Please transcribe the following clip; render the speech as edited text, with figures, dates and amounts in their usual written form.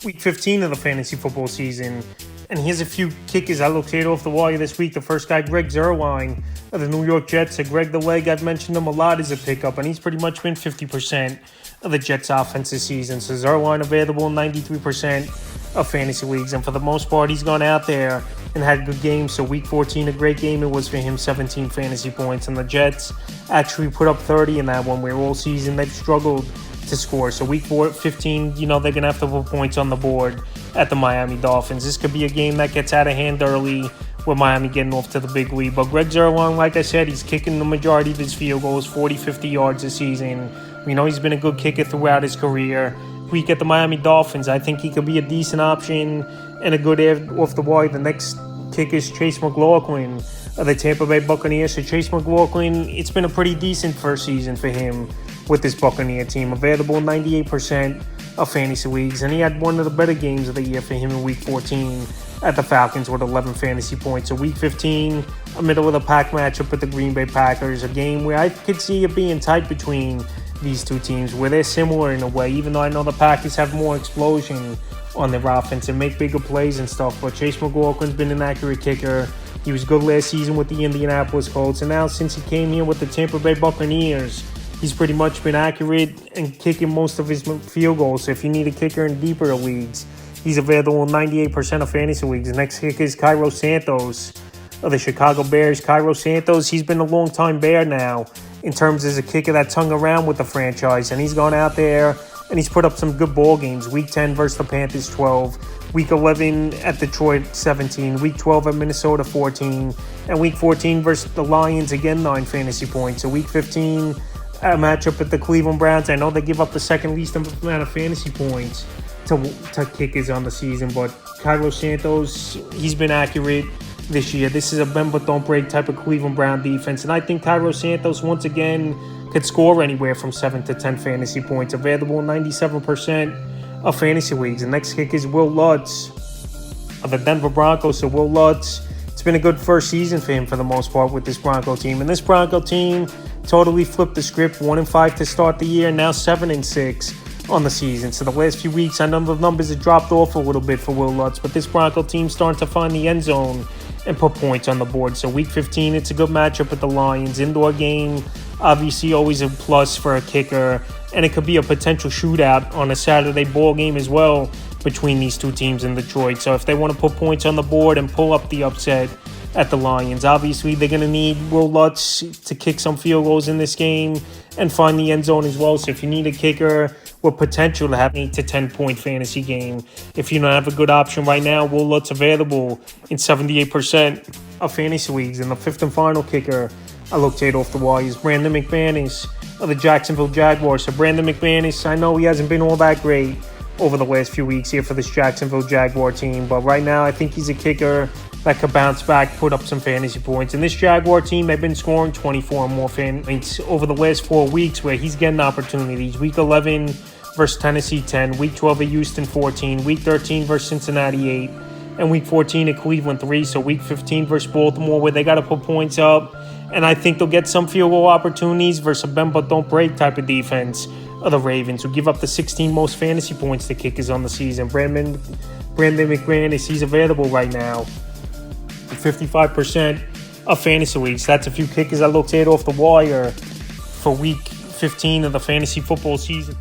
Week 15 of the fantasy football season. And here's a few kickers I located off the wire this week. The first guy, Greg Zuerlein of the New York Jets. So Greg the Leg, I've mentioned him a lot as a pickup, and he's pretty much been 50% of the Jets' offense this season. So Zuerlein available in 93% of fantasy leagues. And for the most part, he's gone out there and had good games. So week 14, a great game it was for him, 17 fantasy points. And the Jets actually put up 30 in that one, where all season they've struggled to score. So week 15, they're going to have to put points on the board at the Miami Dolphins. This could be a game that gets out of hand early with Miami getting off to the big lead. But Greg Zuerlein, like I said, he's kicking the majority of his field goals, 40, 50 yards this season. We know he's been a good kicker throughout his career. Week at the Miami Dolphins, I think he could be a decent option and a good off the wire. The next kicker is Chase McLaughlin of the Tampa Bay Buccaneers. So Chase McLaughlin, it's been a pretty decent first season for him with this Buccaneer team. Available in 98% of fantasy leagues, and he had one of the better games of the year for him in week 14 at the Falcons with 11 fantasy points. So week 15, a middle of the pack matchup with the Green Bay Packers, a game where I could see it being tight between these two teams, where they're similar in a way, even though I know the Packers have more explosion on their offense and make bigger plays and stuff. But Chase McLaughlin's been an accurate kicker. He was good last season with the Indianapolis Colts, and now since he came here with the Tampa Bay Buccaneers, he's pretty much been accurate and kicking most of his field goals. So if you need a kicker in deeper leagues, he's available in 98% of fantasy leagues. The next kicker is Cairo Santos of the Chicago Bears. Cairo Santos, he's been a long-time Bear now in terms as a kicker that's hung around with the franchise. And he's gone out there and he's put up some good ball games. Week 10 versus the Panthers, 12. Week 11 at Detroit, 17. Week 12 at Minnesota, 14. And Week 14 versus the Lions, again, 9 fantasy points. So Week 15, a matchup at the Cleveland Browns. I know they give up the second least amount of fantasy points to kickers on the season, but Cairo Santos, he's been accurate this year. This is a bend but don't break type of Cleveland Brown defense, and I think Cairo Santos once again could score anywhere from 7 to 10 fantasy points. Available in 97% of fantasy leagues. The next kicker is Will Lutz of the Denver Broncos. So Will Lutz, it's been a good first season for him for the most part with this Bronco team, and this Bronco team totally flipped the script. 1-5 to start the year, now 7-6 on the season. So the last few weeks, I know the numbers have dropped off a little bit for Will Lutz, but this Bronco team starting to find the end zone and put points on the board. So week 15, it's a good matchup with the Lions. Indoor game, obviously always a plus for a kicker, and it could be a potential shootout on a Saturday ball game as well between these two teams in Detroit. So if they want to put points on the board and pull up the upset at the Lions, obviously they're going to need Will Lutz to kick some field goals in this game and find the end zone as well. So if you need a kicker with potential to have an 8 to 10 point fantasy game, if you don't have a good option right now, Will Lutz available in 78% of fantasy leagues. And the fifth and final kicker I looked at off the wall is Brandon McManus of the Jacksonville Jaguars. So Brandon McManus, I know he hasn't been all that great over the last few weeks here for this Jacksonville Jaguar team, but right now I think he's a kicker that could bounce back, put up some fantasy points. And this Jaguar team, they've been scoring 24 or more points over the last 4 weeks, where he's getting opportunities. Week 11 versus Tennessee, 10. Week 12 at Houston, 14. Week 13 versus Cincinnati, 8. And Week 14 at Cleveland, 3. So Week 15 versus Baltimore, where they got to put points up. And I think they'll get some field goal opportunities versus a bend but don't break type of defense of the Ravens, who give up the 16 most fantasy points to kickers on the season. Brandon McManus, he's available right now for 55% of fantasy leagues. That's a few kickers I looked at off the wire for week 15 of the fantasy football season.